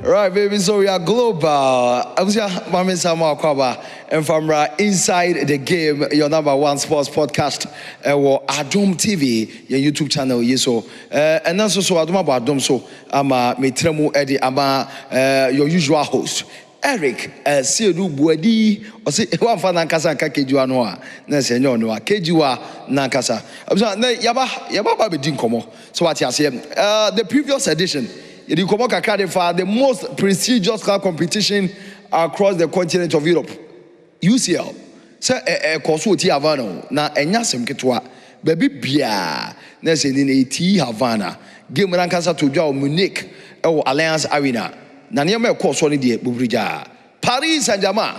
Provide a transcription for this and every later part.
Right, baby, so we are global. I was Mami Sama Kwaba, and from inside the game, your number one sports podcast, or Adom TV, your YouTube channel, yeso. And also so Adom about Adom, so I'm Metremu Eddie, I'm your usual host. Eric, Sedu Buedi, or say one for Nankasa Kejua Noa, Nasenor Noa, Kejua Nankasa. Yaba Baby Dinkomo. So what you say? The previous edition. The Komoka Cardiff, the most prestigious club competition across the continent of Europe. UCL. So, Kosuti Havana, na Enyasem Ketwa, Baby Bia, Nessin in Havana, Game Rankasa to Joe Munich, or Alliance Arena, Nanyama Kosoni de Bubrija, Paris Saint-Germain,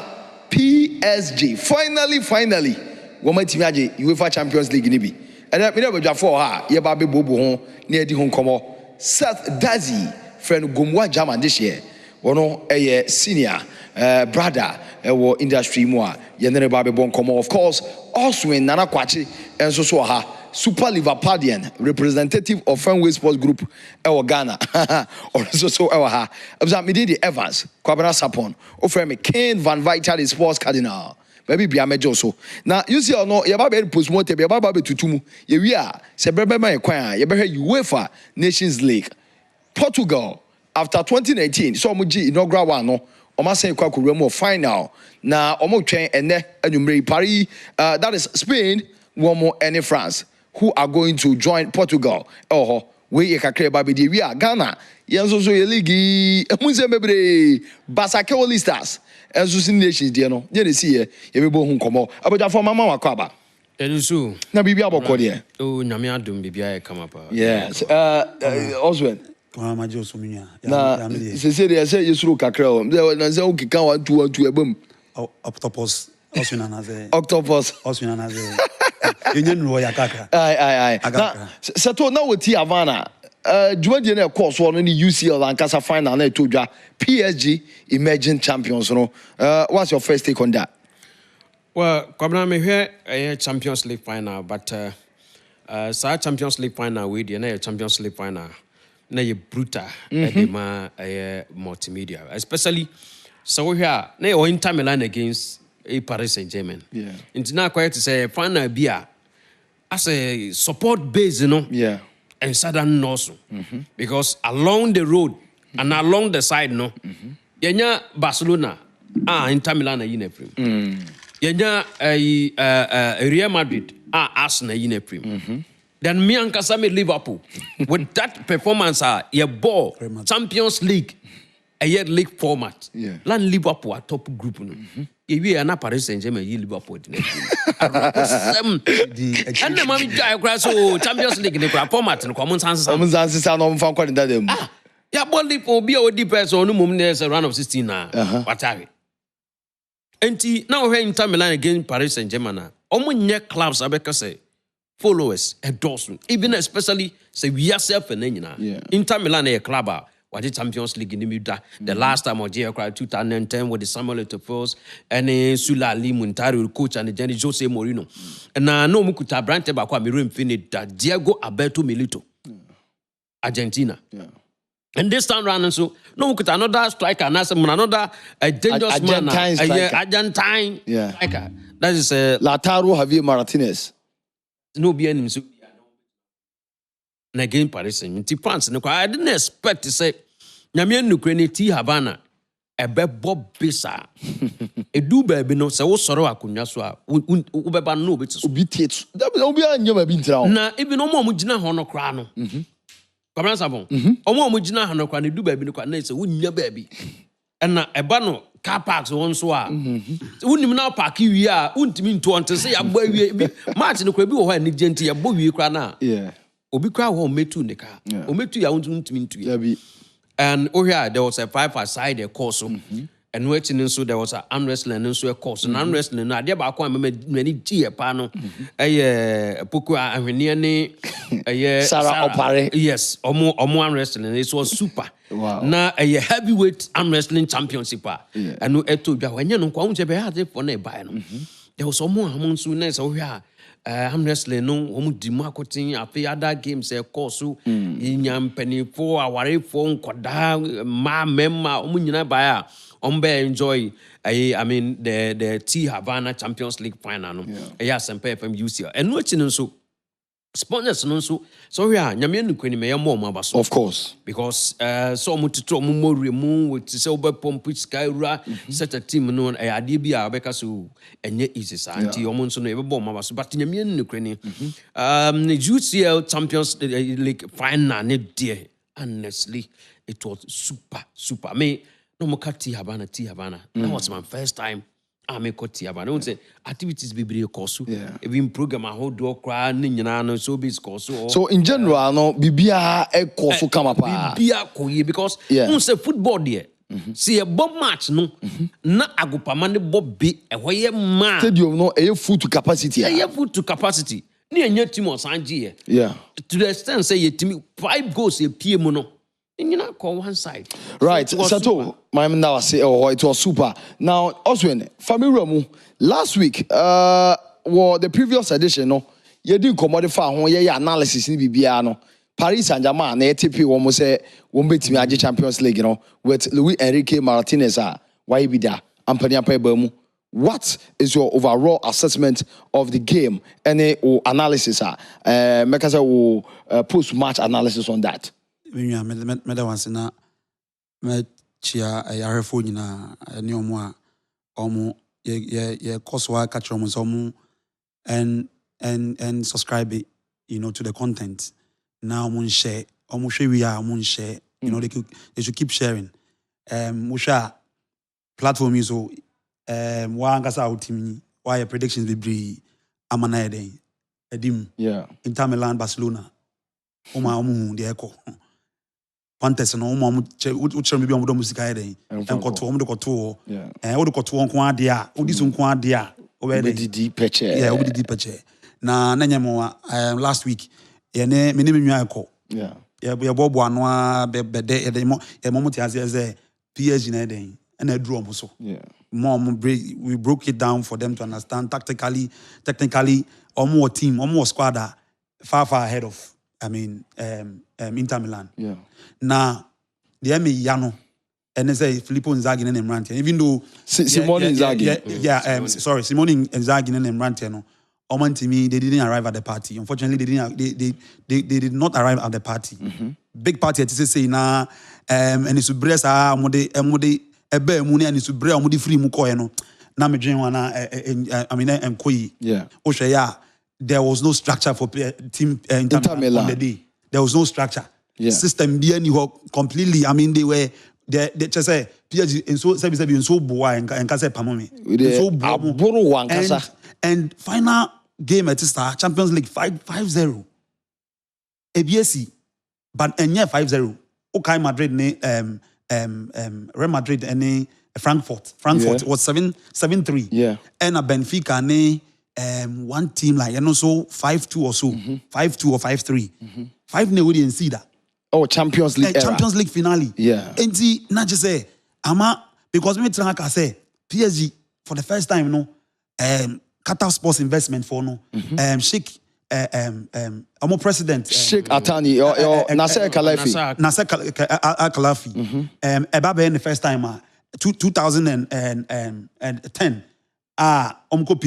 PSG. Finally, Woman Timaji, UEFA Champions League Nibi. And that never got for her, Yababi Bobo, near the Hong Kong. Seth Dazi, friend Gumwa German this year. Ono a senior brother industry more. Yenere Babe Bon Komo, of course, also in Nana Kwachi and so Super Liverpudlian, representative of Fenway Sports Group, Ghana, or so ha. Mididi Evans, Kwabena Sapon, offer me Kane Van Vitali Sports Cardinal. Baby be a major so. Now you see or no, Yababe postmortem, Yababe tutumu, Yawia, Sebeba Equire, Yabe UEFA Nations League. Portugal, after 2019, so Muji inaugural one, no, Omase Kwakuremo final. Now Omo Train and Numeri Paris, that is Spain, one more and France, who are going to join Portugal. Oh, we Baby, we are Ghana, Yanzo Ligi, Musemebre, Basake Stars. And so nations, dear no, you see, you will go home. About for Mama Kwaba. Elusu. Na Bibia Bokodia. Oh, Namia Dum Bibia come up. Yes. Oswald. Kwama Josumia. Na, say you through Cacro. There was no Kikawa to a boom. Octopus. Octopus. Union Royal Kaka. Aye. Sato now with Havana. Jumanji of course one in the UCL and Casa final na to PSG emerging champions no. What's your first take on that? Well, Kwabena me here a Champions League final, but Champions League final we dey na Champions League final na ye brutal edema multimedia, especially so here na Inter Milan against Paris Saint-Germain. Yeah. It's now quite to say final beer as a support base, you know. Yeah. And southern north, because along the road and along the side, no, yenya Barcelona, Inter Milan na yine prim. Yenya Real Madrid, Arsenal yine prim. Then me and Kasame Liverpool with that performance, ye ball Champions League, a year league format. Yeah. Land Liverpool a top group no. If we are not Paris Saint-Germain, you Liverpool. And the mommy so Champions League in the format and common sense. Common answers are not found in that. Yeah, body for be a deep on the moment there's a run of 16 now. What are we? And now we're in Inter Milan against Paris Saint-Germain. Almost clubs I say followers endorsement, even especially say we yourself and then Inter Milan a club. What the Champions League in the middle? The last time Algeria cried 2010 with the Samuel Eto'o and Sula Ali Muntari coach and the Jenny Jose Mourinho. And now no mukuta brand teba kwa miru infinite that Diego Alberto Milito, Argentina. Yeah. And this time round so no mukuta another striker, another dangerous man, Argentine striker. That is Lautaro Javier Martinez. No be any so. And again Paris Saint-Germain, France. I didn't expect to say. Nyamian Ukraine T Havana, a bebo bisa. A do baby no, so sorrow akunyaswa, ubeba no bits. Ubitiets. That will be a new been drowned. Na, even no more mujina hono crano. Come on, Sabon. Omo mujina hono crano, do baby no canese, wouldn't your baby. And na a bano car parks one soa. Wouldn't now park you, wouldn't mean to want to say a boy, Martin Quebu or any gentle, a boy crana. Yeah. Obikra home me too, Nika. Ometu ya won't mean to you. And here there was a 5-a-side course, and waiting so there was an arm wrestling and so a course. And arm wrestling, I did about many tea panel, a Pukua and Reniani, Sarah Opare. Yes, or more arm wrestling. It was super. Wow. Now a heavyweight arm wrestling championship. And no eto when you know, Quam Jebe had it for a buy. There was some more among soon as over here. honestly no omu di mu akotin afi other games course inyam penifo awarefo nkoda ma memma omu nyina ba ya ombe enjoy I mean the T Havana Champions League final no Sempe FM UCL eno achi no so sponsors no so sorry nyame nukweni me yamo ma baso of course because so mutito mu mori mu with say obepom sky ra set a team no ade bia obeka so enye easy sa anti omo nso no ebebo ma baso but nyame nukweni the UCL Champions League final ne dear honestly it was super me no mo T Havana that was my first time I make T Havana don't say activities be brave course even program a hold do cry ni nyina no so be course so in general no bibia e course kama pa bibia koye because won say football there see a bomb match no na agopama ne bobbe ehoye ma stadium no e full to capacity full to capacity ni enye team on sanji to the extent say your team 5 goals e pie mu no you know, call one side. Right. So my now say it was super. Now, also in family last week, the previous edition, no, you didn't commodify on your analysis in Bibiano. Paris Saint-Germain, the ATP almost say won't be to Champions League, you know, with Luis Enrique Martinez, why be there? What is your overall assessment of the game? Any analysis? Make us a post-match analysis on that. Me da wanse na me chia ayarefo nyina ne omo a omo ye koswa catch omo so omo and subscribe you know to the content now omo share we are omo share you know they should keep sharing mo share platform is so wa ngasa ultimi why your predictions be bri amana eden edim Inter Milan Barcelona omo de eko contest no mo uchere me bi omo do musika eden enkoto omo de koto wo de koto nko ade a odi so nko ade a obedidi peche obedidi peche na nyemo last week ye ne me nwa eko ye bobo ano a bede ye mo tiase ze PSG na eden na dru omo so we broke it down for them to understand technically omo team omo squad far ahead of I mean, Inter Milan. Now, the me Yano, and they say Filippo Inzaghi and Emrantian. Even though Simone Inzaghi, Simone Inzaghi and Emrantian. Oman to me, they didn't arrive at the party. Unfortunately, they did not arrive at the party. Big party at say na and it's bresa amode ebe muni and it's bre amode free mu ko no. Na me dwen wana I mean enkoyi. Osheya. There was no structure for team Inter Milan on the day. There was no structure. System being completely. I mean, they were they just say PSG and so boa and kase pamomi. And final game at Star Champions League 5-0. ABSC, but and 5-0. Okay, Madrid ne Real Madrid and Frankfurt was 7-3. And a Benfica ne. One team like and also 5-2 or so, 5-2 or 5-3, 5-0 we didn't see that. Oh, Champions League Champions League finale. And see, not just say, because me try to say PSG for the first time, no, Qatar Sports Investment for no, Sheikh, president, Sheikh Atani or Nasser Khelafi, Ebabe the first time, 2010, Omko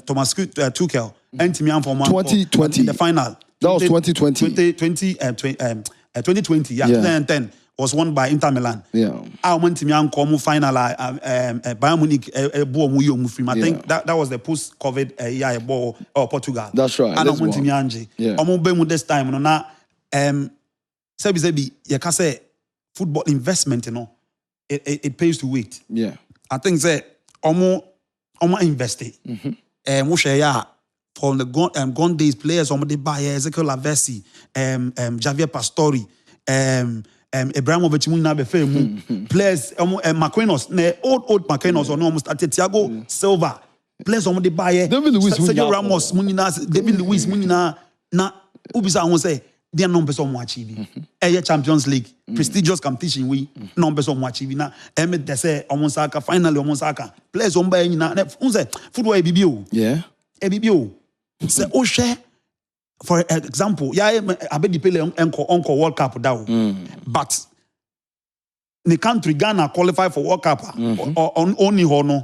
Thomas Tuchel and me for 2020 the final. That was 2020. 2020, 2010 was won by Inter Milan. I went to me final Bayern Munich I think that was the post-COVID year ball or Portugal. That's right. And I went to me Anje. This time no na sebi you can say football investment, you know, it pays to wait. I think say invest it. From the gone days players, they buy Ezekiel Lavezzi, Javier Pastore, Ibrahimovic players, Marquinhos, old Marquinhos, or almost Thiago Silva, players they buy Sergio Ramos, David Luiz, Munina, na Ubisa won't say they are numbers on watching. Champions League, prestigious competition, we numbers on watching. Now, they say Omosaka, finally Omosaka, players on by football BBO. BBO. Say Oshe, for example, I bet the Pele Uncle World Cup that, but the country Ghana qualify for World Cup or only hono.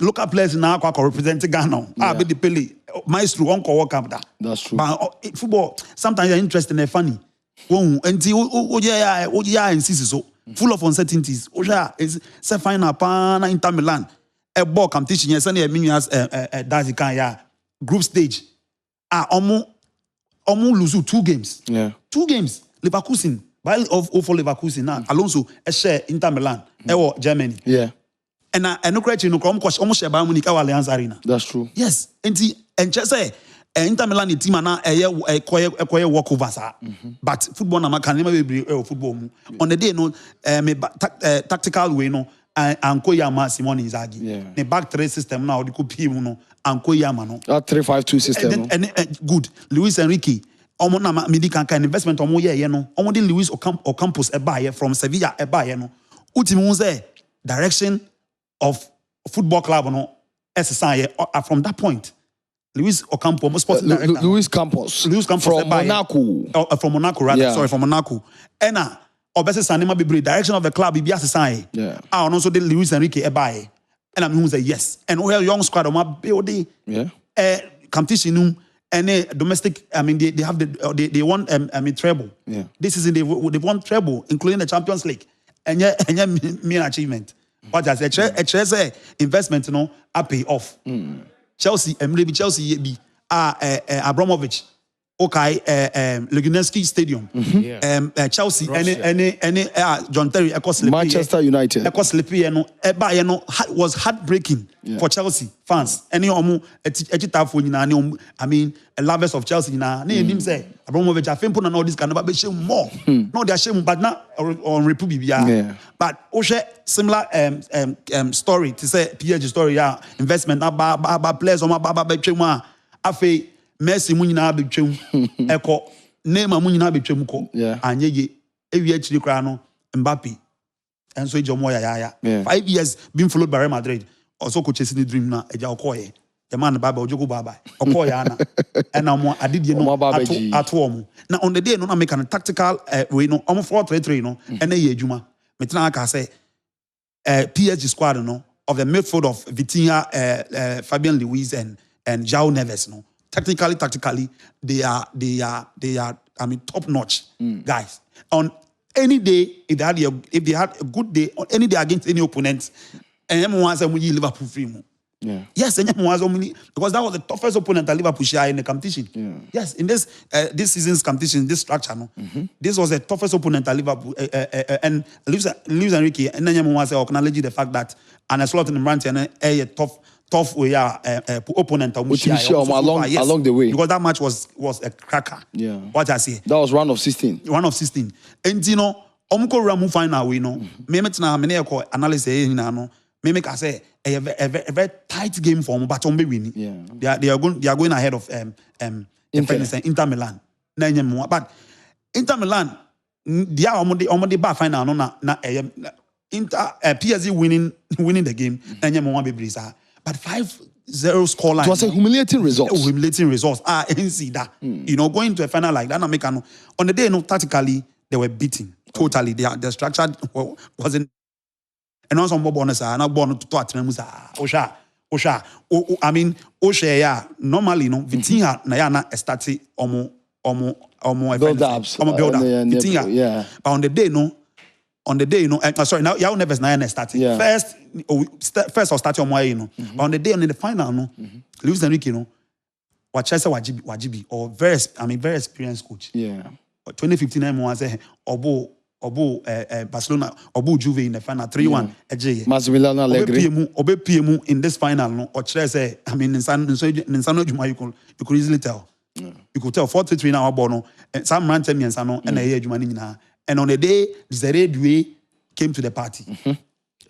Local players now represent Ghana. I bet the Pele Maestro Uncle World Cup that. That's true. But football sometimes you're interested and funny. Yeah, insist so full of uncertainties. Is se final pana Inter Milan. A ball competition. Yes, and that's group stage. Omu lose 2 games. Yeah, 2 games. Leverkusen. While of for Leverkusen now, Alonso a share Inter Milan, Germany. Yeah. And I no credit no almost share Bayern Munich Allianz Arena. That's true. Yes. And just say Inter Milan the team na a walkover sir. But football na can never be football. On the day no tactical way no Anko Yama Simone Inzaghi. Yeah. The back 3 system now the could be no Anko Yama no. That 3-5-2 system. And good. Luis Enrique. Omo na midi kan investment omo ye no. Omo de Luis Ocampos e from Sevilla e no. Ultimo say direction of football club no from that point. Luis Ocampo, sporting director. Luis Campos from Monaco. From Monaco, rather. Yeah. Sorry, from Monaco. And obviously, Sanema Bibri, direction of the club, Bibia Sasai. Yeah. And also the Luis Enrique Ebaye. And I'm going to say yes. And we have young squad on my BOD. Yeah. Competition, and domestic, I mean, they have they won, treble. Yeah. This is they won treble, including the Champions League. And yeah, mere achievement. What I say, investment, I pay off. Chelsea, maybe Chelsea be Abramovich, okay, Luginensky Stadium, Chelsea, any John Terry, Manchester United, was heartbreaking for Chelsea fans. Any I mean, lovers of Chelsea now. Name say Abramovich, I think all this can never be shame more. No, they are shame, but not on Republic. Yeah. But similar story to say PSG story. Yeah, investment about players on my baba chema. Afe Messi munyina betwem. Eko Neymar munyina betwem ko. Anyeye ewi achiri kra no Mbappe. Enso ejomo ya. 5 years being followed by Real Madrid. Also coach chasing the dream na eja okoye. The man baba ojogo baba. Okoye ana. And now I did at home. Now on the day no na make an tactical way no. Omo 4-3-3 no. And ye ejuma. Metina ka say PSG squad no of the midfield of Vitinha, Fabian Luiz and João Neves no. Tactically, they are I mean top notch guys. On any day, if they had a good day, on any day against any opponent, and everyone said we Liverpool free. Yeah. Yes, and because that was the toughest opponent that Liverpool share in the competition. Yeah. Yes, in this season's competition, this structure, no, this was the toughest opponent that Liverpool and Luis Enrique and then everyone said acknowledge the fact that and a slot in the branch and a tough way opponent along the way because that match was a cracker. Yeah. What I say. That was round of 16. Round of 16. And you know, Ramu final we know. Me analysis no. Me make I say a very tight game for them, but winning. Yeah. They are going ahead of Inter Milan. But Inter Milan, they are on the bar final na Inter PSG winning the game. But 5-0 scoreline. It was a humiliating result. Humiliating results. I didn't see that. You know, going to a final like that, on the day, tactically, they were beaten. Totally. The structure wasn't. And also, I'm not born to talk to them. Osha. I mean, Osha, yeah. Normally, Vitinha, Nayana, started build ups. Build up. Vitinha. Yeah. But on the day, sorry, now João Neves Nayana started. Yeah. First or starting on my, But on the day, on the final, Luis Enrique, Wachesa Wajibi, or very experienced coach. Yeah. 2015, I say, Obo Barcelona, Obo Juve in the final 3-1. Massimiliano Allegri. Obe PMU in this final, no, or say, I mean, in Sano Juma, you could easily tell. Yeah. You could tell 4-3 now, Bono, and some ran 10 years, and a year Juma. And on the day, Desiree Doué came to the party.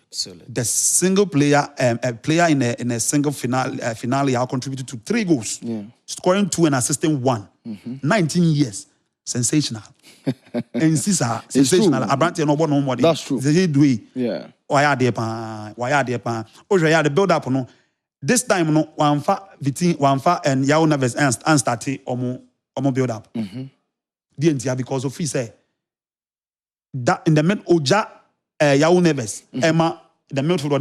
Excellent. The single player, a player in a single finale, contributed to 3 goals, scoring 2 and assisting 1. 19 years. Sensational. And Sisa, sensational. Abrante no one nobody. That's true. Desiree Doué. Yeah. Why are they pan? Oh, yeah, the build up, no. This time, no, one fa and Yao Neves and started omo build up. DNT because of he say that in the mid Oja Yao Neves, Emma, the midfielder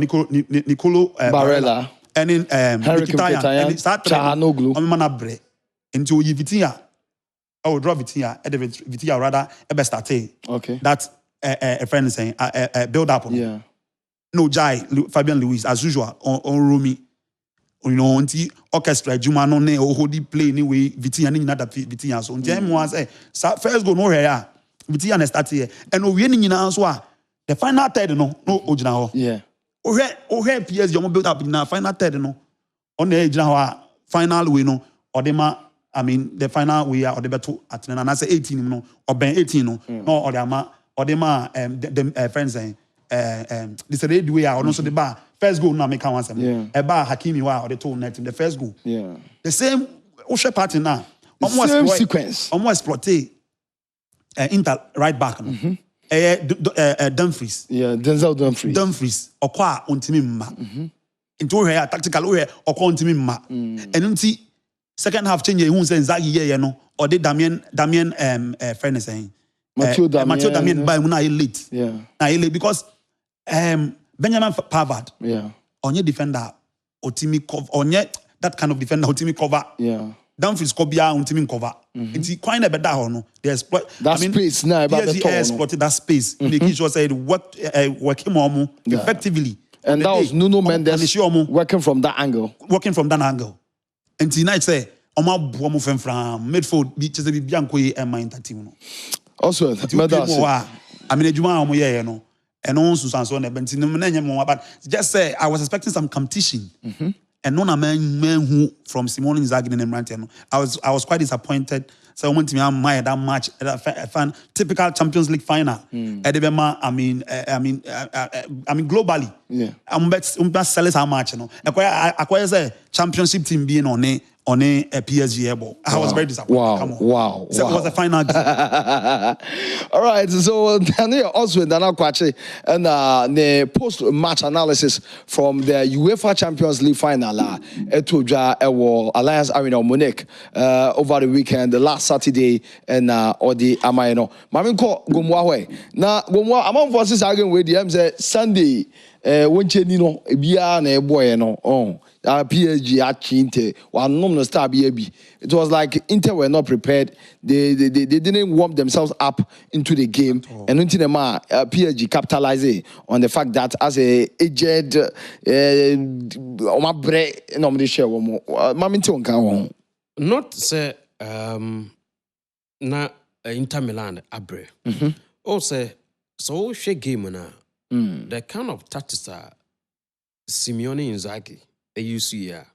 Nicolo Barella, and in Mkhitaryan, and start Çalhanoğlu. on Manabre into Vitinha. I would draw Vitinha, Vitinha rather ebe starte. Okay. That's a friend saying build up. Yeah. No Jai, Fabian Luis as usual on Rumi. You know, until orchestra Juma no ne hodi play anyway Vitinha ni nada Vitinha so njem was first go no here Vitinha na start here and we ni nyina so the final third no ogina ho Yeah. Ohe PSG omo build up na final third no on the ogina ho final way no odema I mean the final way or the beto atena na say 18 no or ben 18 no no odema the friends saying this is the way or no so the bar first goal now make one some eba Hakimi wa or the two net in the first goal the same Oshe party now almost same sequence almost exploit Inter right back no Dumfries Denzel Dumfries okwa ontimi mma into here tactical here okwa ontimi mma enunti second half change who say Zagi ye no or the Damien friend saying Mathieu Damien by na late na late because Benjamin Pavard onye defender otimi cover onye that kind of defender otimi cover Dumfries kobia otimi cover it's quite a better ho no they exploit that space now about the exploited that space making sure say working more effectively and that was Nuno Mendes working from that angle and tonight say Oma bomo femfram midfield bi chese bi bianko yi e mind team no also Medals I mean ejuma omo ye no and on so na benti no na nyem but just say I was expecting some competition and none man who from Simone Inzaghi and Emrante no I was quite disappointed so I went to me that match that fan typical Champions League final edebema I mean globally I'm bet sell how much no akwa say championship team being on a PSG able. I was very disappointed. Come on. Wow. So it was a final game. All right. So Daniel also Dana Kwache and the post-match analysis from the UEFA Champions League final Etoja Alliance Arena Munich over the weekend, the last Saturday and Odi Amaino. Maminko Gomwawe. Now Gomwa among forces arguing with the Sunday when Chenino Bia ne boy no PSG achinte wanom no star bi. It was like Inter were not prepared. They didn't warm themselves up into the game and until the PSG capitalizing on the fact that as a aged not say na Inter Milan abre also so she game na the kind of tactics Simeone Inzaghi a UCL.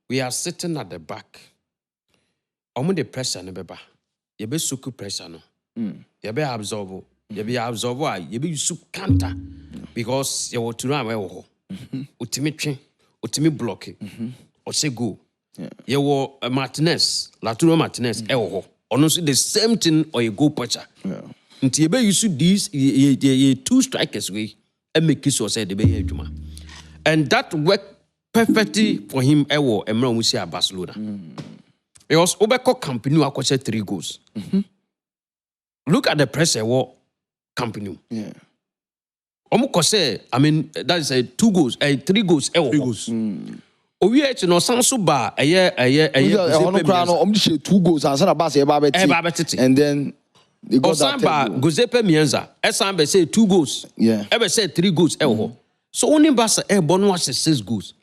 We are sitting at the back. Omo the pressure no beba. You be suku pressure no. You be absorb. You be absorb. You be use counter because you want to run away. Ultimate train, ultimate block. Or say go. You were Martinez, Laturo Martinez. Or the same thing or you go pitcher. Until you be use these two strikers way and make it so say the be juma. And that work perfectly for him ewo Emre Musi at Barcelona. Because Obeko Company acquired 3 goals. Look at the pressure war Company. Omukose, I mean that is 2 goals, 3 goals ewo. 3 goals. Owie no sanso ba eye 2 goals and and then they got that Giuseppe Meazza, Esambe say 2 goals. Ever say 3 goals ewo. So only Barca Bono was 6 goals.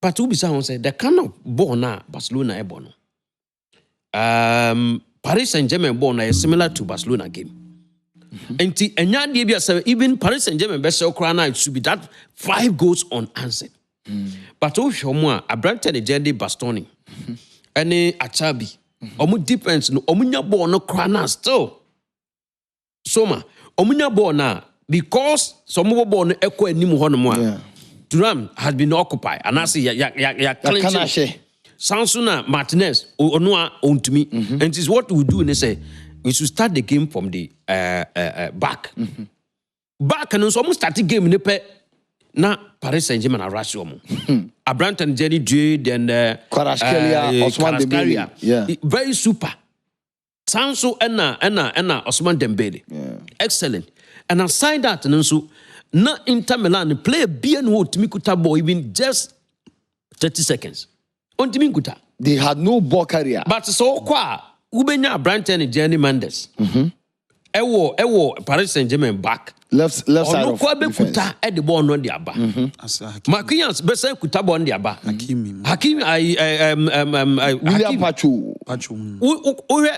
But who besides say the kind of ball now Barcelona bono. Paris Saint-Germain ball is similar to Barcelona game. And even Paris Saint-Germain best Ukraine it should be that 5 goals unanswered. But oh Shomwa, I Branton Jendi Bastoni. Any Achabi. Omu depends no omunya ball no crana still. Soma, omunya ball na because some ball no echo ni mu hono Thuram has been occupied, and I say, Sansuna Martinez, Onua, Ontumi, and it is what we do. And they say, we should start the game from the back. Back, and almost start the game in the pet. Now, Paris Saint-Germain are rushing. Abranton Jenny Jade and Kvaratskhelia, Osman Dembele. Yeah. Very super. Sanso Enna Osman Dembele. Yeah. Excellent. And aside that, na Inter Milan play a BNO Timikuta ball even just 30 seconds. On Timikuta. They had no ball carrier. But so qua Ubenya Abranton and Jenny Mendes. Ewo Paris Saint-Germain back. Left side of defense. At the ball on the aba. Marquinhos Basake kuta ball on the aba. Hakimi William Pacho.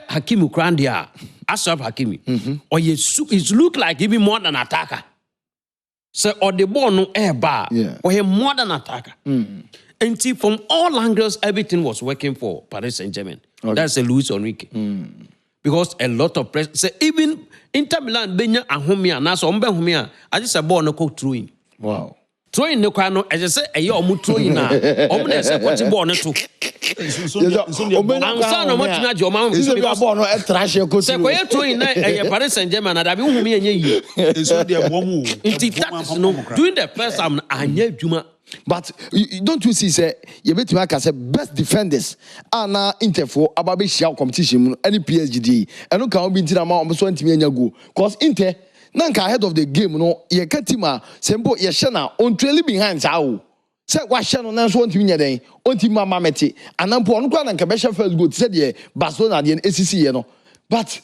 Hakimi Krandia. Ashraf Hakimi. Or it look like even more than attacker. So or the ball no air bar. Or he more than attacker. And see, from all angles, everything was working for Paris Saint-Germain. Okay. That's a Luis Enrique. Because a lot of press. So even Inter Milan, Benya and Homia, Naso Ombe Homia, I just a ball no go throwing. Wow. Throwing no cano, as I say, a yo mu throwing now. Omne say what's the ball no to. I'm son of much not your mom. This is a ball no a trash you could say. We're throwing a Paris Saint-Germain, and I've been me and you. It's doing the first time, I knew Juma. But don't you see, say, you bet me, I can say, best defenders are now Inter for Ababe Shao competition, any PSG, and no can be in amount almost 20 million go. Because Inter, Nanka ahead of the game, no, ye Katima, Sembo, Yashana, on trailing behind Sao. Say, what Shannon Nance 1 million, on Tima Mameti, and I'm poor, and Kabesha felt good, said ye, Barcelona, the ACC, you know. But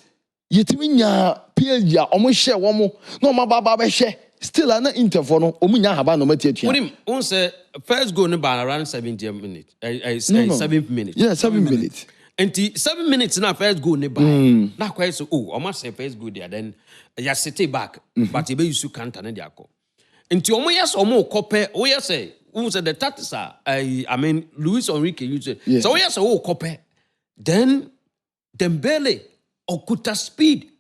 Yetiminia, PSG, almost share one more, no, my Baba share. Still, I'm not interfono. Omunya haba no meti. What say first goal by around 70 minutes. 7 minutes. Yeah, 7 minutes. And 7 minutes now first goal by. Now quite so. Oh, I must say first goal there. Then you sit back, but you be used to can't and yako. And to almost more copy. Oh yes, say. Who said the tatisa? I mean, Luis Enrique used it. So yes, oh copy. Then Dembele okuta speed.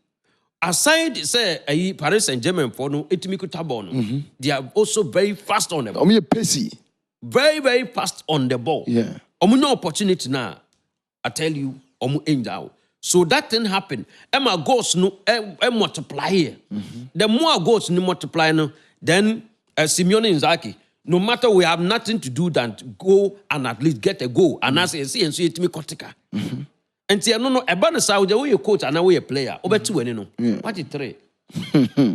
Aside, say, Paris Saint-Germain for no, they are also very fast on the ball. Very, very fast on the ball. Yeah. No opportunity now. I tell you, angel. So that thing happened. Emma goes no, multiply here. The more goals no multiply no, then Simeone Inzaghi. No matter we have nothing to do than to go and at least get a goal. And I say, see, and so it me kotika. And see, I don't know, a banner Saudi, we a coach and now we a player. Over 2 and no. What is 3?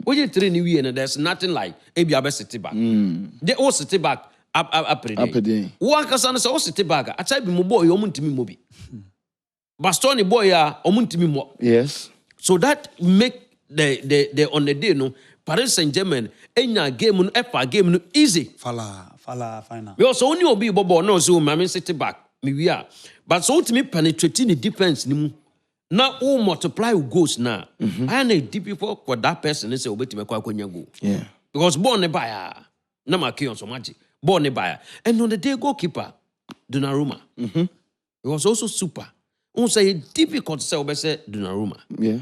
What is 3 new year and there's nothing like ABA city back. They all city back up a day. One can say, all city back. I tell you, boy, you to me, mobi. Bastoni boy, to me more. Yes. So that make the on the day, no, Paris Saint-Germain, any game on FA game no easy. Fala, final. We also only be bobo no so mammy city back. We are. But so to me penetrating the defense now all multiply goals now. I need difficult for that person to say obey me kwa go. Yeah. Because born a buyer, na ma so much. Born a buyer. And on the day goalkeeper, Donnarumma. It was also super. On say difficult to say obey Donnarumma. Yeah.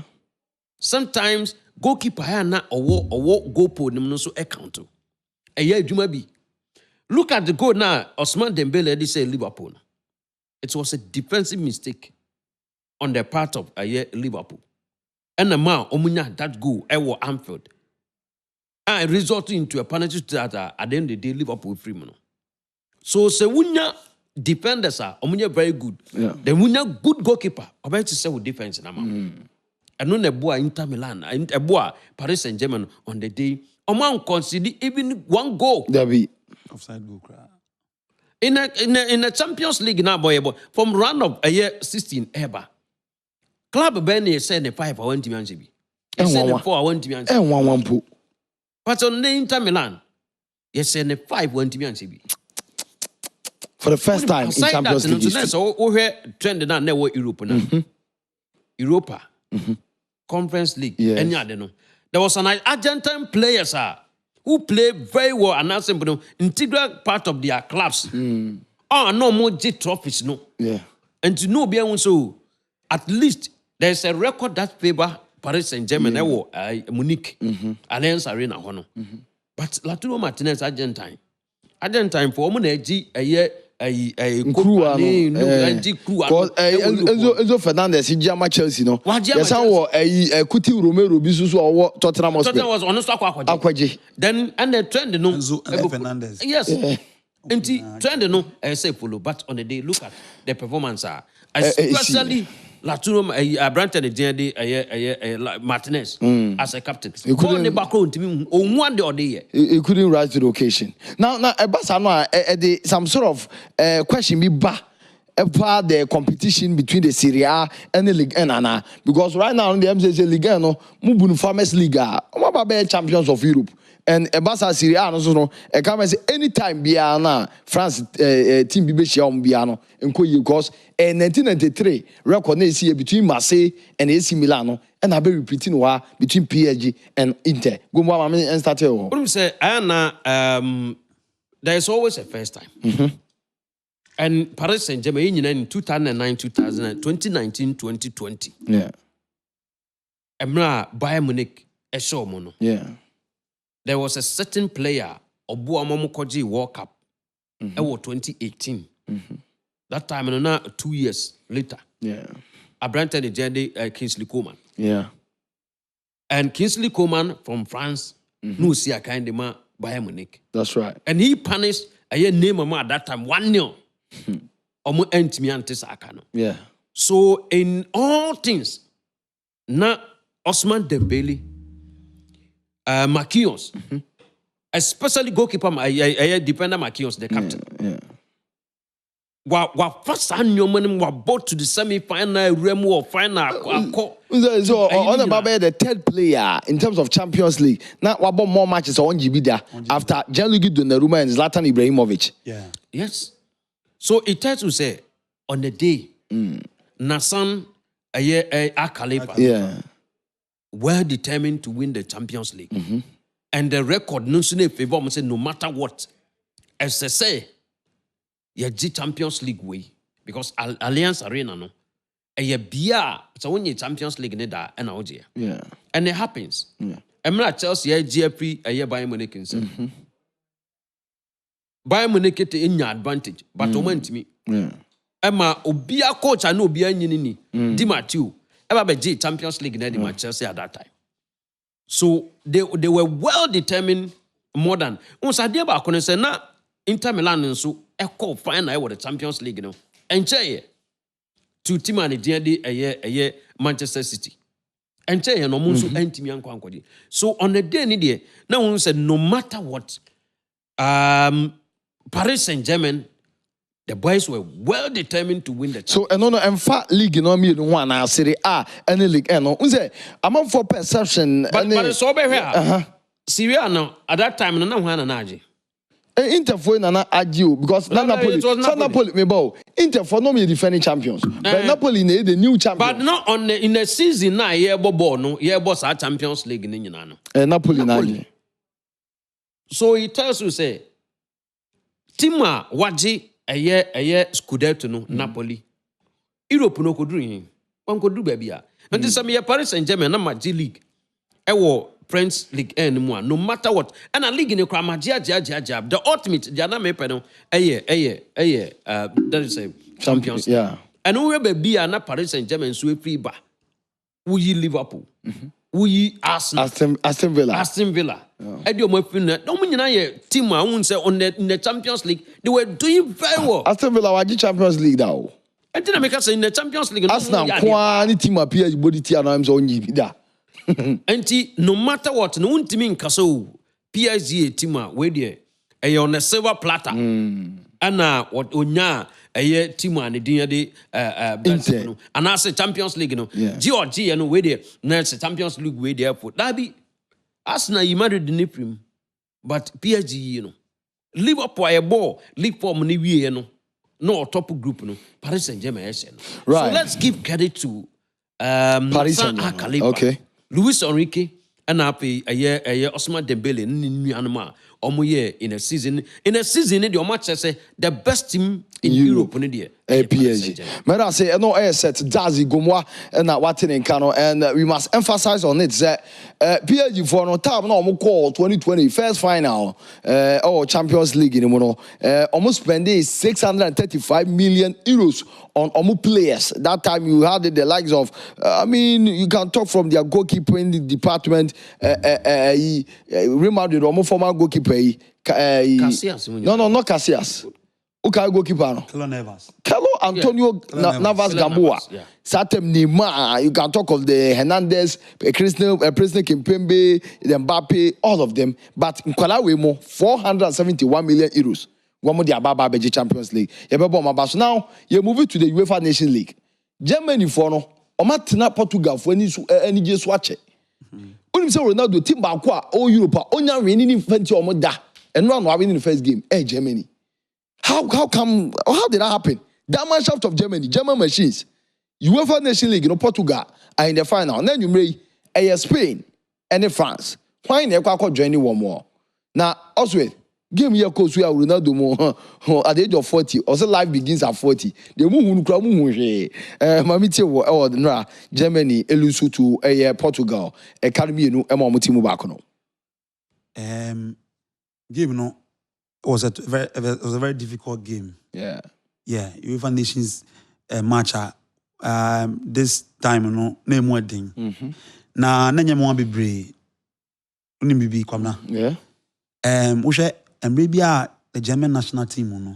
Sometimes goalkeeper na or goal pole no so account. A year juma be. Look at the goal now. Osman Dembele they say Liverpool. It was a defensive mistake on the part of Liverpool. And the man, Omunya, that goal, Ewo Anfield. And it resulted into a penalty that at the end of the day, Liverpool free money. So, Wunya defenders are Omunya very good. Yeah. The Wunya good goalkeeper, about to say with defense in Amman. And no Neboa Inter Milan, and Eboa Paris Saint-Germain on the day. Oman conceded even 1 goal. There be offside goal. In a Champions League now, boy, from round of a year 16 ever. Club Benny said 5 I went to Manchester. He said 4 I went to Manchester. And 1 But on the Inter Milan, he said 5 went to Manchester. For the first time in Champions League. So we trending now never Europe now. Europa. Conference League. Yes. Any other no. There was an Argentine player, sir, who played very well and that's an integral part of their clubs. Oh, no more J trophies, no. Yeah. And to know beyond so, at least there's a record that favor Paris Saint-Germain, Munich, Allianz Arena, But Latino Martinez, Argentine for Omuneji, a year, a crew, Enzo Fernandez, he jammed Chelsea, no. Yes, I was a Kuti Romero, Bisusu, or Tottenham was on Aquaji. Then, and the trend, no. Enzo Fernandez. Yes. And trend no, I say follow, but on the day, look at the performance, especially Latuno, Branton, Martinez as a captain. He couldn't rise to the occasion. Now, some sort of question me back about the competition between the Serie A and the Ligue 1, because right now in the MCC Ligue 1, no, Mubunu Farmers League, champions of Europe. And Basa Serie A, no, I come say anytime Biana France team Bibesha Biano and because in 1993 record between Marseille and AC Milano, and I be repeating between PSG and Inter. Go and start here. Say Anna, there's always a first time. And Paris Saint-Germain in 2009, 2019, 2020. Yeah. Emra Bayern Munich a show mono. Yeah. There was a certain player, Obu Amomokoji World Cup, 2018. That time, now 2 years later, I granted the journey Kingsley Coman. Yeah. And Kingsley Coman from France, no see a kind of man Bayern Munich. That's right. And he punished a year name at that time 1-0. Omo entimi ante sakano. Yeah. So in all things, na Osman Dembele, Marquinhos, especially goalkeeper, dependent Marquinhos, the captain. Yeah. Wa first annual money wa bought to the semi-final, Remo or final. So on the third player in terms of Champions League. Now we bought more matches on Gibida after Gianluigi Donnarumma and Zlatan Ibrahimovic. Yeah. Yes. So it tells you say on the day, Nassan Akalepa, well determined to win the Champions League, and the record no matter what, as I say, you G Champions League way because Alliance Arena no, bia so when you Champions League neda and OJ, and it happens. I'm not Chelsea GFP Bayern Munich Bayern Munich in your advantage, but to me. Emma Obia coach I know Obia Nini Di Matteo ever be Champions League in the Chelsea at that time. So they were well determined more than once I did about say na Inter Milan so echo final with the Champions League no. And che to team and the Manchester City. And che no munso entimi anko. So on the day ni there now one said no matter what Paris Saint-Germain, the boys were well determined to win the Champions. So, no, in fact, league no me one na Serie A any league no. Unse, among for perception. But it's over here. Serie A no at that time no one na aji. Inter for na aji because Napoli me bow. Inter for no me defending champions. But Napoli ne the new champion. But not on in the season na year bobo no year boss our Champions League ni nyina no. Napoli. So he tells you say Tima waji eye Scudetto no Napoli. Europe no koduru yin. Wan koduru baby a. Nti some ye Paris Saint-Germain na Magic League. Ewo French League no matter what. And a league in Magic the ultimate jana me pe no that is a Champions. Yeah. And we baby a na Paris Saint-Germain so free ba. We Liverpool. We Aston Villa. Edio mo fin no mo nyina ye team a won say on the Champions League they were doing very well. Aston Villa waji Champions League now. And then I make us in the Champions League. Arsenal kwa ni team a PSG body tia na am so onyi da. Enti no matter what no untimi nkaso PSG team a we there e on a silver platter. Ana what onya a team and the Inter and I say Champions League no. Georgia no we there na Champions League we there for that be Arsenal you married the Niprim, but PSG you know Liverpool a ball league form ni wie no top group no Paris Saint-Germain right. So let's give credit to Paris Saint-Germain. Okay. Luis Enrique and happy a year Osman Dembele ni anoma omo year in a season the match say the best team in Europe no there PSG. Mera say no set Jazzy Gomwa and that what in Kano, and we must emphasize on it that PSG for no time no more call 2020 first final or Champions League in Mono almost spending 635 million euros on Omu players. That time you had the likes of I mean you can talk from their goalkeeping department Real Madrid Omu former goalkeeper Casillas. No, not Casillas. Okay, goalkeeper. Carlo Antonio Navas Gamboa. Satem Nima. You can talk of the Hernandez, President Kimpembe, the Mbappe, all of them. But in Kuala 471 million euros. One more the Ababa Beji Champions League. So now you're moving to the UEFA Nation League. Germany for no. Omatina Portugal for any just watch it. When you say Ronaldo, team Bakwa, all Europe, only winning in Fenty or Moda, and run winning the first game. Hey, Germany. How did that happen? That Mannschaft of Germany, German machines, UEFA Nation League, Portugal are in the final. And then you may Spain and France. Why in the joining one more? Now, also, give me a coach where Ronaldo more at the age of 40. Also, life begins at 40. The moon Mamiti Germany, Elusu to Portugal, Academy, no, Emma back no. Give no. It was a very difficult game. Yeah. UEFA Nations match. This time, name wedding. Na nanya mo bebre. Uni bibi kwamna. Yeah. Ushe maybe the German national team no.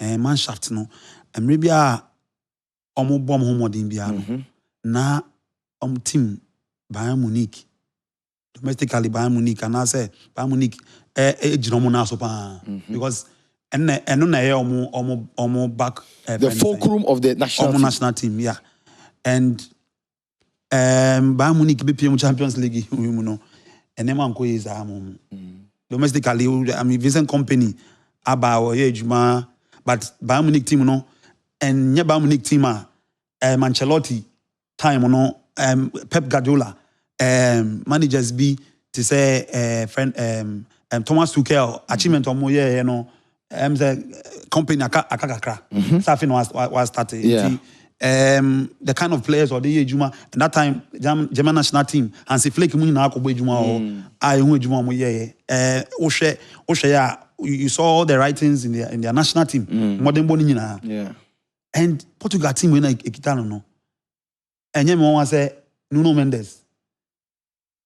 Mannschaft no. Maybe omo bom homodin bia no. Na team Bayern Munich. Domestically Bayern Munich and I say Bayern Munich because and no back the fulcrum of the national team, yeah. And Bayern Munich be Champions League, you know. And them uncle is domestically, I mean Vincent Company about but Bayern Munich team, you know, and Bayern Munich team Ancelotti time, you know, Pep Guardiola. Managers be to say friend Thomas Tuchel achievement on you know the company akakakra staffing was started. The kind of players or the Juma and that time German national team and see Flake mu na akogbo Juma or I hu Juma mo you saw all the writings in their national team modern boni nyina and Portugal team we na ekita no enye me won say Nuno Mendes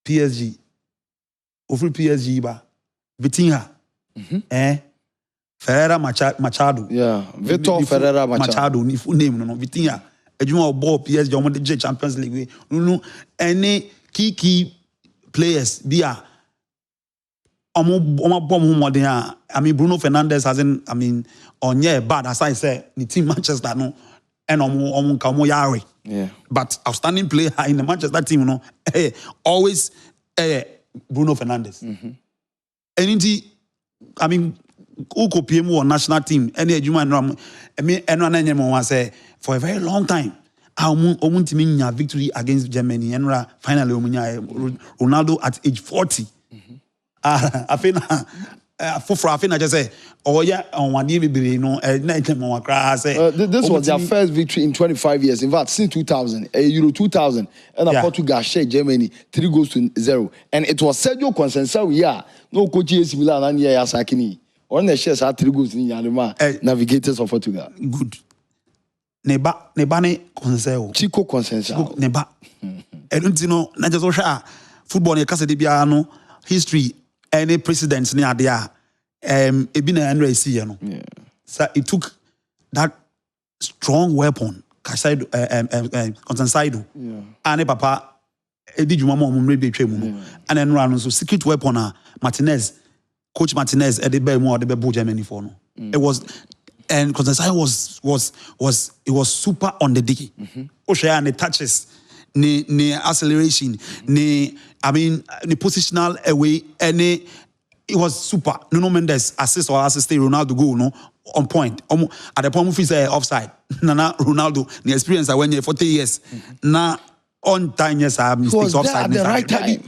PSG. Ofri PSG ba. Vitinha. Ferreira Machado. Yeah. Vitor Ferreira Machado. Ni full name no. Vitinha. Ejuma obo PSG omo the Champions League. No any key players bia omo bom modern. I mean Bruno Fernandes hasn't onye bad as I say the team Manchester no and omo yare. Yeah. But outstanding player in the Manchester team, you know, always Bruno Fernandes. And I mean, Uko PMO or national team, any human, I mean, anyone say for a very long time, our victory against Germany, and finally, Ronaldo at age 40. I think. I just say, oh yeah, on one year, you know, this was their first victory in 25 years. In fact, since 2000, Euro 2000, and Portugal shared Germany 3-0, and it was Sergio Conceição. No coach is Milan and Sakini. On the shares are 3 in Yanima, navigators of Portugal. Good. Nebane Conceição. Chico Conceição. Neba. I don't know. Not just football. In Casa de Biano history. Any precedents near there, it been an NRC, you know. Yeah. So it took that strong weapon, Conceição, and Papa, did you mama maybe and then run so secret weapon, Martinez, Coach Martinez, at the Belmore, the Bebu Germany for no. It was, and Conceição was super on the dicky. Oshaya and the touches. Ni acceleration, ni positional away, it was super. Nuno Mendes assist Ronaldo goal no on point. At the point of his offside. Nana Ronaldo, the experience I went here 40 years. Na on time yes I mistakes offside. At the right time.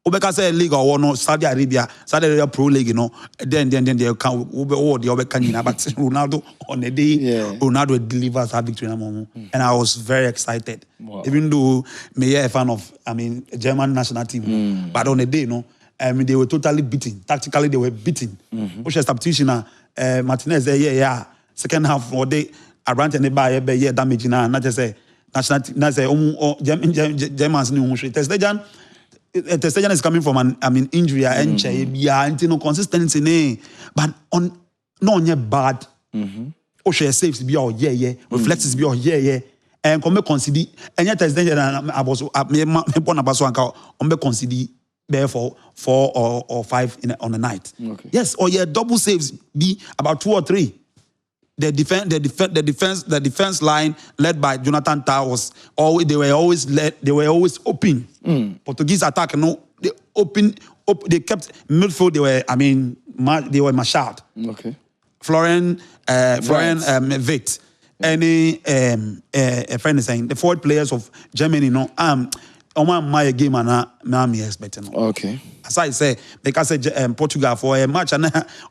Obeka say league or no Saudi Arabia Pro League, you know. Then they can the can but Ronaldo on the day Ronaldo delivers that victory and I was very excited. Wow. Even though me a fan of German national team, but on the day, you know, they were totally beaten. Tactically, they were beaten. Which substitution Martinez second half for the around and by damage na not just say national not say Germans new Testajan is coming from an injury and no consistency but on no bad saves be reflexes be and come consider and yet Testajan about me born about so on consider there for 4 or 5 on the night. Okay. Yes, or double saves be about 2 or 3. The defense line led by Jonathan Tah was always they were always open. Portuguese attack they open they kept midfield they were Machad. Okay. Florian Witt. Any a friend is saying the forward players of Germany my game and me expecting. Okay. As I say, because Portugal for a match and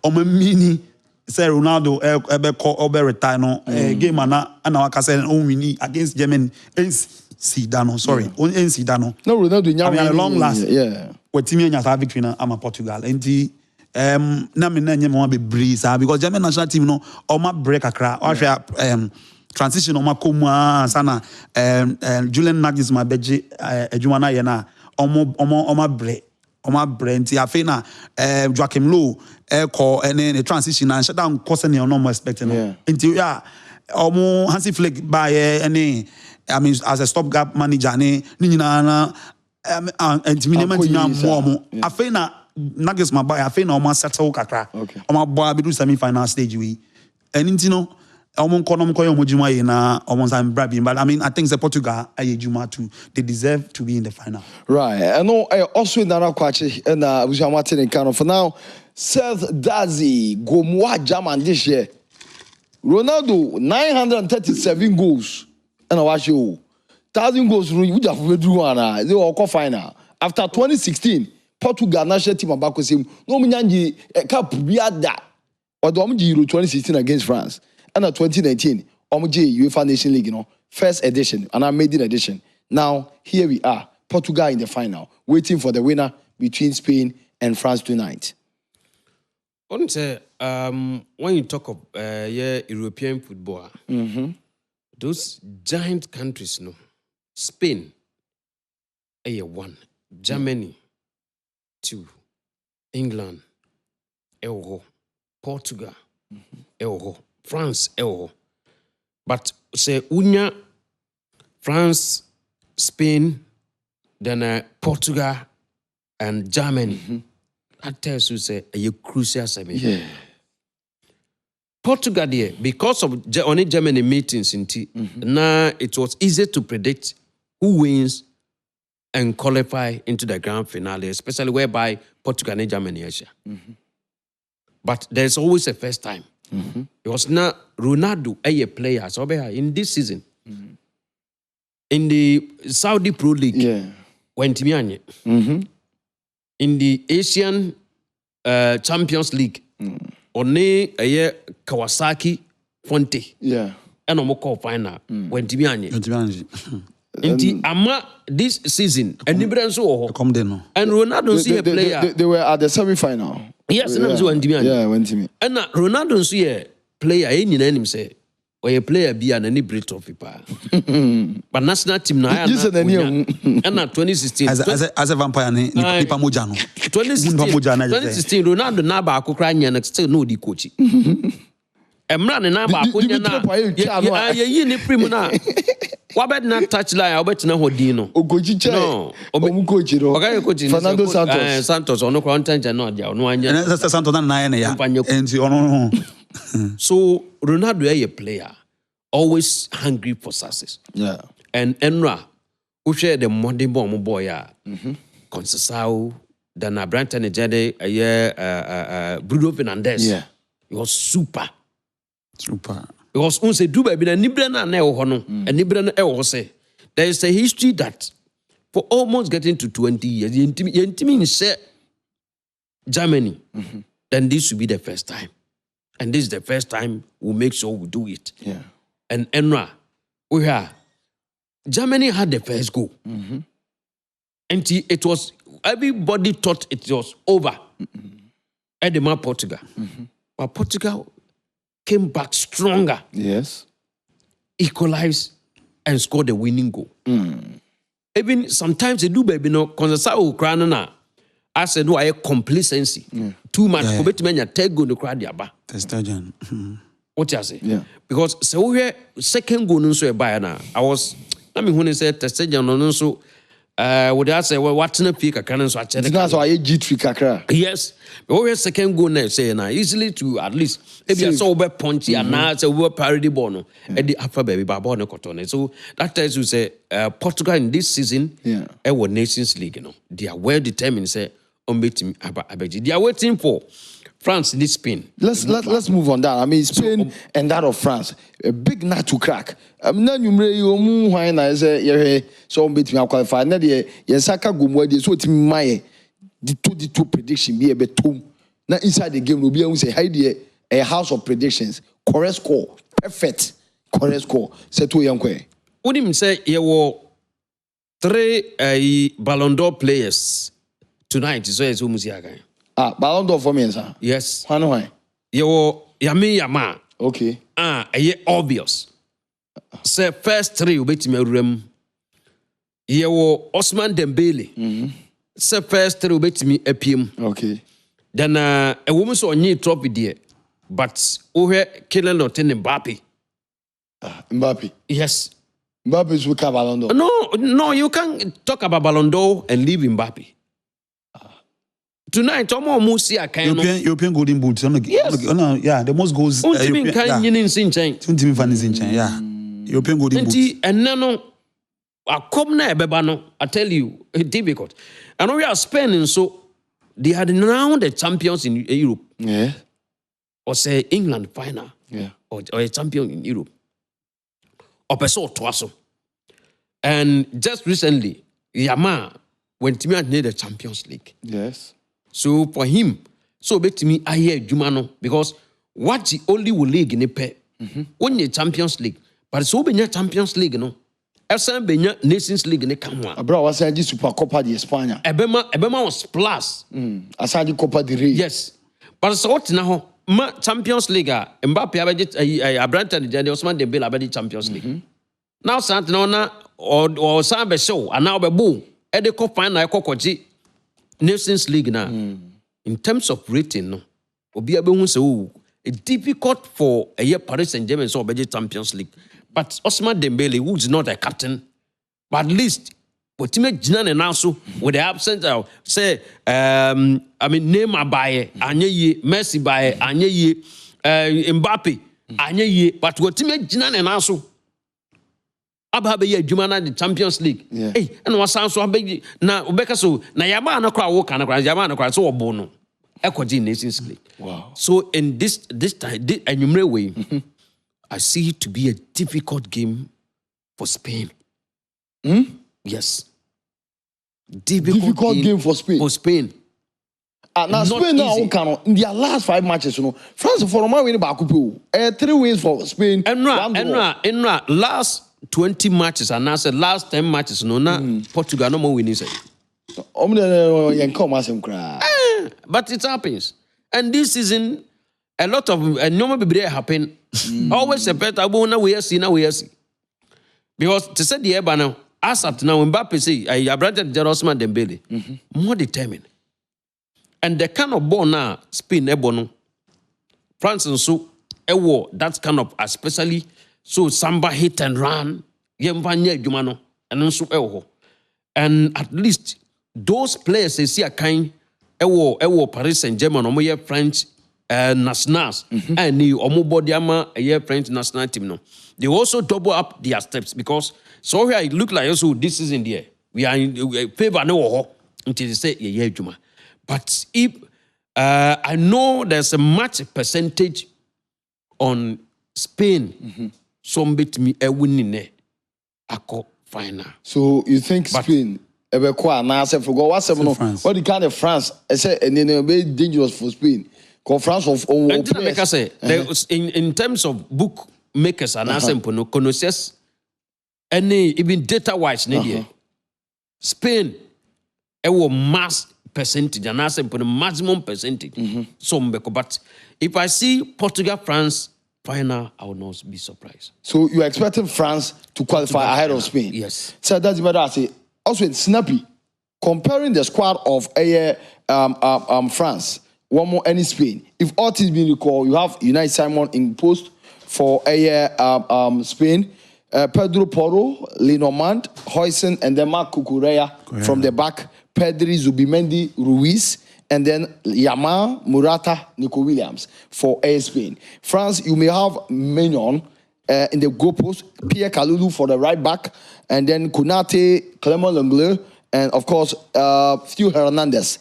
mini say Ronaldo ebe retire no game and I can say win against Germany Sidano. Sorry, Sidano. No Ronaldo a long last. Yeah. We team nya victory na am Portugal. Enti na me na nyem be breeze because German national team no ma break akra. Transition on my kuma sana Julian Nagelsmann beji ejumana ye na oma bre nti afi na Joachim Low call and transition and shut down cost any no more expecting nti omo Hansi Flick by any as a stopgap manager ni nyina na nti minimum mo afi na Nagelsmann by afi na oma settle kakra oma boa be do semi final stage we and nti no but I think the Portugal too. They deserve to be in the final. Right. I know also in Nana Kwachi and we are Martin in Kano. For now, Seth Dazi Gomwa German this year. Ronaldo 937 goals. And I watch you 1,000 goals you would have drew one. They were final. After 2016, Portugal national team back with him. No Minyanji Cup Biada or the Euro 2016 against France. And 2019, UEFA Nation League, first edition, and our maiden edition. Now, here we are, Portugal in the final, waiting for the winner between Spain and France tonight. When you talk of European football, those giant countries, Spain, 1, Germany, 2, England, Portugal, France, but say Unya, France, Spain, then Portugal and Germany. That tells you say a crucial semi. Yeah. Portugal there, because of only Germany meetings in now it was easy to predict who wins and qualify into the grand finale, especially whereby Portugal and Germany are. But there's always a first time. Because now Ronaldo a player so in this season in the Saudi Pro League went in the Asian Champions League only a Kawasaki Fonte and Omoko final went in ama this season and Ronaldo see a player they were at the semi-final. Yes, went to me. And Ronaldo see a player any name say or a player be an any Brit trophy pa. But national team na and 2016 as a vampire ni Nipa Mojano. 2016 Ronaldo na ba akokra nya na still no di coach. Emra ne na ba akonya na ye ni prim na wabed na touch line obet na hodin no ogoji che no coach no Fernando Santos ono content na dia ono anya Santos na ya enti ono so Ronaldo a player always hungry for success and Enra who share the modern bomb boy Conceição then Branton Ejede Bruno Fernandes he was super because unse do baby na nibra na e ho no and nibra na e ho say there is a history that for almost getting to 20 years. You say Germany, then this will be the first time. And this is the first time we'll make sure we do it. Yeah. And Enra, we are. Germany had the first goal. And it was, everybody thought it was over. At the Portugal. But Portugal came back stronger. Yes. Equalized and scored the winning goal. Even sometimes they do, baby, no, because I said, no, I have complacency. Too much. Yeah. Take go to crowd yaba. What you say? Yeah. Because so we second goal no so buy na. I was. I mean when he said Testajan no so. Would I say well what na pick a so I check. That's why I G3 kakra. Yes. But we second goal na say na easily to at least maybe I saw we punchy and now say we parody ball no. And the alpha baby ball no cotton. So that tells you say Portugal in this season our Nations League, you know. They are well determined say on beating Abeji. They are waiting for France this Spain. Let's move on that. I mean Spain and that of France. A big nut to crack. Na numre you mu hwan na say so on beat me qualify. Na de Saka gomwa de so timi maye the two prediction be a betom. Na inside the game no be say hi de a house of predictions. Correct score. Perfect. Correct score. Say to yankwe. Unim say you were 3 Ballon d'Or players tonight. So is umusiaga. Ballon d'Or for me, sir. Yes. Why? You Yami Yama. Okay. Obvious. Say first 3 will be to me room. You Osman Dembele. Say first 3 will be to me APM. Okay. Then a woman saw a trophy there. But over killing Lieutenant Mbappe. Mbappe. Yes. Mbappe is with Ballon d'Or. No, you can't talk about Ballon d'Or and leave Mbappe. Tonight, Tomo Musi a kind of European Golden Boot. Yes. Yeah, the most goals. European Golden Boot. And no, I come na bebano. I tell you, it's difficult. And we are Spain, so they had now the champions in Europe. Yeah. Or say England final. Yeah. Or a champion in Europe. Or person twaso. And just recently, Yama went to me and the Champions League. Yes. So for him, so bet to me I hear Jumano because what the only will league in the pay when you Champions League, but so be Champions League no. Esa be Nations League in the Camwa. Bro, was saying Super Copa de España. Ebema was plus. Aside Copa de Rey. Yes, but so what now? Champions League, Mbappe a Branton the Osman Dembele abedi Champions League. Now Santana or Sambe show and now be boom. Ede ko final ko Nations League now. In terms of rating, no, obi abehun say it's difficult for a year Paris Saint-Germain so obey Champions League. But Osman Dembele, who is not a captain, but at least what team Jinan now so with the absence of say Neymar by anye Messi by anye Mbappe anye but what team Jinan now so Ababe ye Jumana the Champions League. Hey, and was sound so abeg na obeka so na yaba na kwa wo kana kwa yaba na kwa so obo no. Ekodi Nations League. Wow. So in this time enyumre way I see it to be a difficult game for Spain. Yes. Difficult game for Spain. For Spain. Now Spain now can in their last 5 matches, you know. France for my win back 3 wins for Spain. And last 20 matches and now said last 10 matches no na Portugal no more winning. But it happens. And this season a lot of normal people happen. Always a better now we see. Because to say the eba now, as up now Mbappe say I brother Osman Dembele more determined. And the kind of ball now Spain ebono. France and so war that kind of especially so samba hit and run and at least those players they see a kind Paris Saint-Germain or French nationals and the Omobodiama French national team no. They also double up their steps because so here it look like also this is in there. We are in favor no until they say yeah Juma. But if I know there's a much percentage on Spain, some bit me a winning there. Ako final. So you think Spain Ebekwa na say for go what say no. What the kind of France? I say and then very dangerous for Spain. Cause France of and make I say in terms of book makers and no connoisseurs any even data wise Spain mass percentage and maximum percentage. But if I see Portugal, France final, I will not be surprised. So you're expecting France to qualify ahead of Spain? Yes. So that's the matter. I say also it's snappy comparing the squad of France. One more any Spain. If all things being recalled, you have United Simon in post for Spain. Pedro Porro, Lenormand, Huijsen, and then Marc Cucurella from the back. Pedri, Zubimendi, Ruiz, and then Yamal, Morata, Nico Williams for Spain. France, you may have Mignon in the goal post, Pierre Kalulu for the right back, and then Konate, Clement Lenglet, and of course, Theo Hernandez.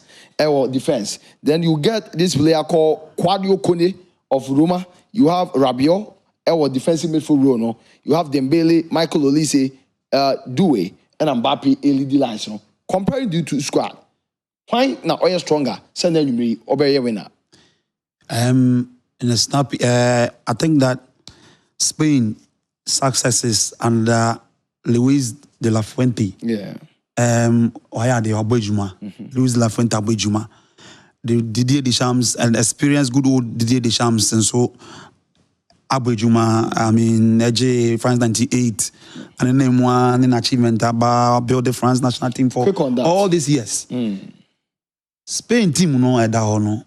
Defense. Then you get this player called Quadio Kone of Roma. You have Rabiot, defensive midfield role. No? You have Dembele, Michael Olise, Doué, and Mbappe, LED lines. No? Comparing the two squad, why now are you stronger? Send them me obey winner. In a snap, I think that Spain successes under Luis de la Fuente. Yeah. The Abojuma, Luis de la Fuente Abojuma, the Didier Deschamps, and experienced good old Didier Deschamps, and so Abojuma, I mean, AJ France 98, and then name one an achievement about build the France national team for all these years. Spain team, no, I don't know.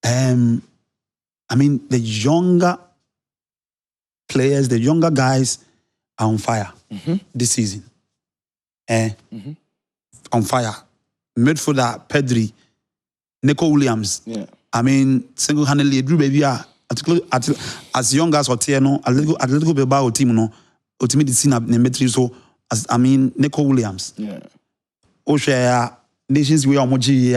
I mean, the younger players, the younger guys are on fire this season. On fire. Midfielder Pedri, Nico Williams. Yeah. I mean, single-handedly, Drew Baby, as young as Otieno, a little bit about team, no, ultimately seen a Metri, so as I mean, Nico Williams. Yeah. Osha Nations we are moji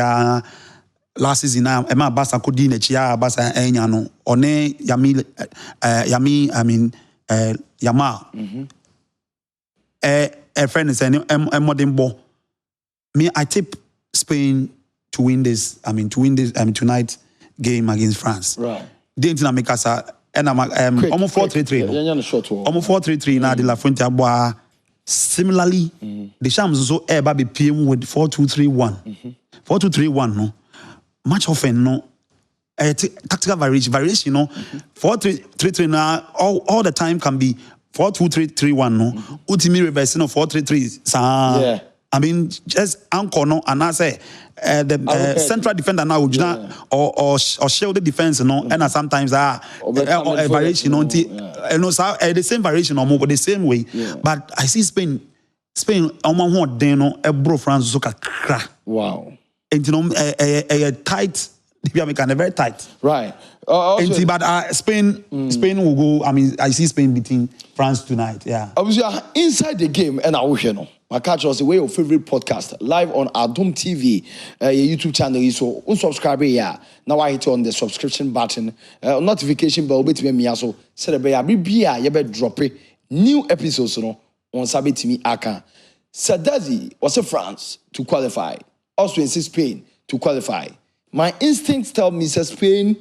last season. Emma Basa Kodi Nechia Basa Enyano One Yami. I mean Yamal. A friend is saying, modern ball. Me, I tip Spain to win this. Tonight game against France. Right. Didn't make us and I'm almost 4-3-3. Almost 4-3-3 now. De La Fuente Aboa. Similarly, the Shams also be PM with 4-2-3-1. 4-2-3-1. No, much often no. Tactical variation. No, 4-3-3 now. All the time can be 4-2-3-1 no. Ultimate reverse no 4-3-3. Yeah. I mean just anchor no and I say the central defender now or shield the defense no and sometimes variation no and also the same variation or more but the same way. Yeah. But I see Spain on my one day no bro France so crack. Wow. And you know a tight very tight. Right. But Spain will go. I mean, I see Spain beating France tonight. Yeah. Obviously, inside the game, and I will hear no. My catch was the way your favorite podcast live on Adom TV, your YouTube channel. So, unsubscribe here. Now I hit on the subscription button, notification bell. Wait me also. Say the be you better drop it. New episodes no on Sabbath TV. Aka. Sadazi was a France to qualify. Also, insist Spain to qualify. My instincts tell me that Spain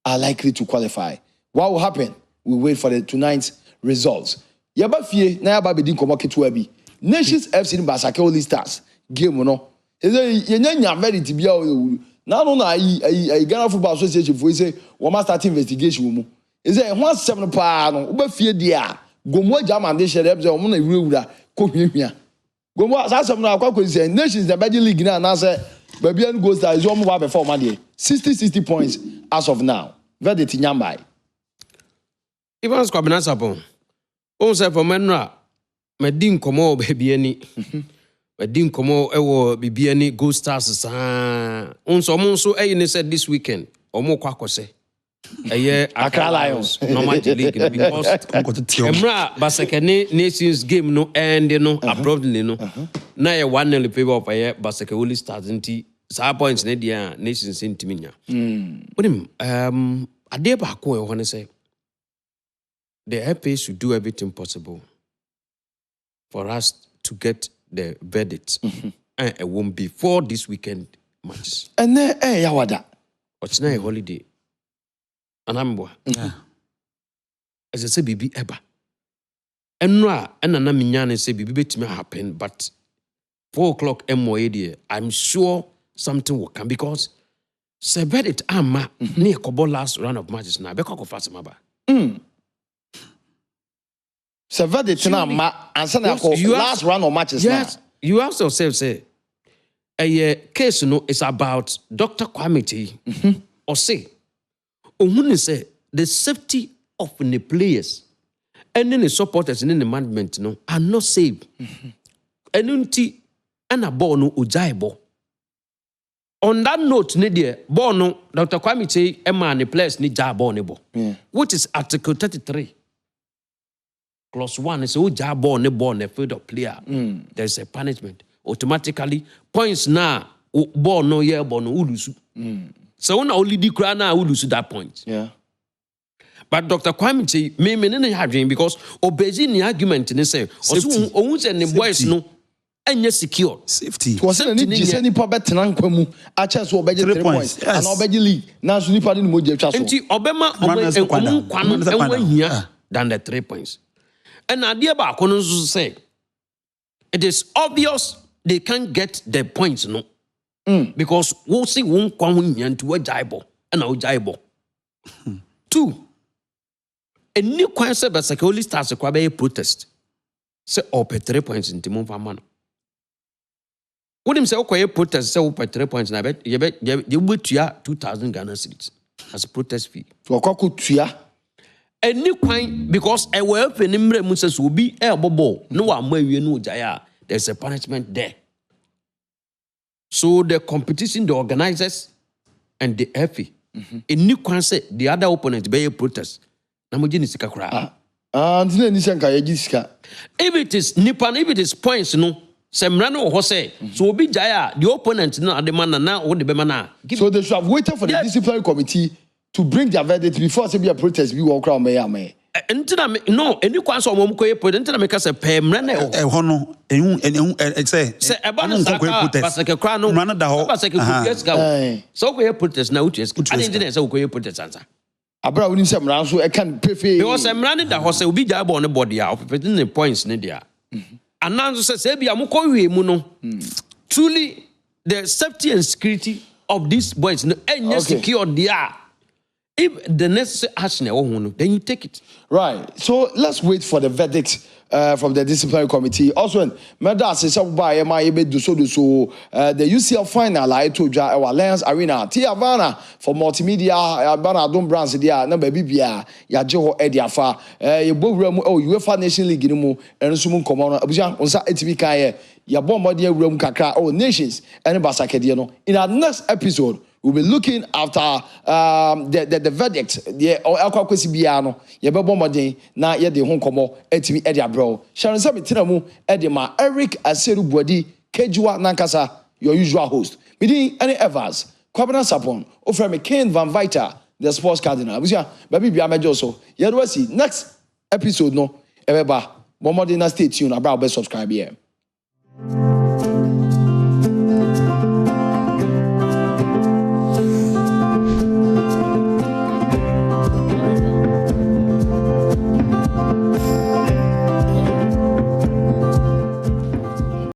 are likely to qualify. What will happen? We wait for the tonight's results. Yaba fie na yaba bedin komo ketua bi. Nations FC in Basake All Stars game no. Yenya very tibia o. Na no na I Ghana Football Association for say we must start investigation mu. Is there one 7 pa no oba fie dia gomo jama de share be say omo na wura ko hwehwia. Gomo asasem na akwa say Nations the Belgian League na say Babian goes there is one more before Monday. 60 points as of now. Verdict Nyambai. Even Squabina Sapon. On say for Menra, Medin Como Babiani. Medin Como Ewo Bibiani Gold Stars. On so said this weekend. Omo Kwakose. A year Accra Lions. No match league because Emra Basake Nations game no end no abruptly no. Na ye 1-0 favor of a year Basake only starting tea. Sa points ne dia Nations intiminya. Ade ba ko e ho say the FA should do everything possible for us to get the verdict it won't before this weekend matches. And then yawada. It's not a holiday. And I'm as I say, Bibi Eba. And no, and an aminyan say Bibi bet me happen, but 4 o'clock MOA, I'm sure something will come because said it ama near Kobo last round of matches now. Beko fast maba. Said it now, and last round of matches. Yes, you also say a case is about Dr. Kwame or say, Ohun say the safety of the players and then the supporters and then the management are not safe. And unti and a bono ujaibo. On that note, bono Dr. Kwame say Emma and the players need jabonebo. Which is Article 33. Clause 1 is ujabonebo on the field of player. There's a punishment. Automatically points now bono ye bono ulusu. So when only the crana ulusu that point. Yeah. But Dr. Kwame say me have dream because obezi ni argument ni say owu say the boys no enye secure safety. Was say ni jise ni pa betena nkwa mu a chance obeje 3 points and obeje league na so ni pa ni mo je twa so. Enti obema kwano enwa hia than the 3 points. And idea ba kono so say it is obvious they can't get the points no. Because we see won kwa ho hia nti wa jaibo na o jaibo. 2 a new concept as a only starts a protest. Say, oh, 3 points in Timon Famano. What him say, okay, protest, say, 3 points, and I bet you would 2,000 Ghana cedis as a protest fee. To a cockle tuya. A new coin, because I will help an imre Musas will be elbow. No one may you know, Jaya. There's a punishment there. So the competition, the organizers, and the FE, a new concept, the other opponent, be a protest. If it is Nipan, if it is points, no, Semrano Jose, so be Jaya, the opponent, no, the man now, or the Bemana. So they should have waited for the disciplinary committee to bring their verdict before there be a protest. We walk around May. No, any quans or Momko put into the makers a pemrane. Hono, and say, Basake crown, none of the whole Basake. So we put this now, just I didn't say we put this answer. Abra wouldn't say so I can't pay. Because I'm running the horse will be jab on the body out, putting the points in there. And now says, Muno. Truly, the safety and security of these boys and secure they are. If the necessary action, then you take it. Right. So let's wait for the verdict from the disciplinary committee. Also, Medas is up by MIA do so. The UCL final, I told you, our Lions Arena, Tia Vanna for multimedia, Bana Dom Brands, dia, number Bibia, Yajo Ediafa, you both UEFA Nation League, and Sumun Commander, Abuja, on Sa ATV, ya bomba dia room kaka, nations, and Basake. In our next episode, we'll be looking after the verdict. The Alcoa Biano, Yabomade, na ye de home como, etimi Edia bro. Sharon Sami Tinamu, Edima, Eric Aseru Bodi, Kejua Nankasa, your usual host. Meeting any Evers, Kwabena Sapon, Ofra McCain Van Vita, the sports cardinal. Baby Biamajoso. Yadwasi, next episode no, Ebeba, Momodina stay tuned, about best subscribe here.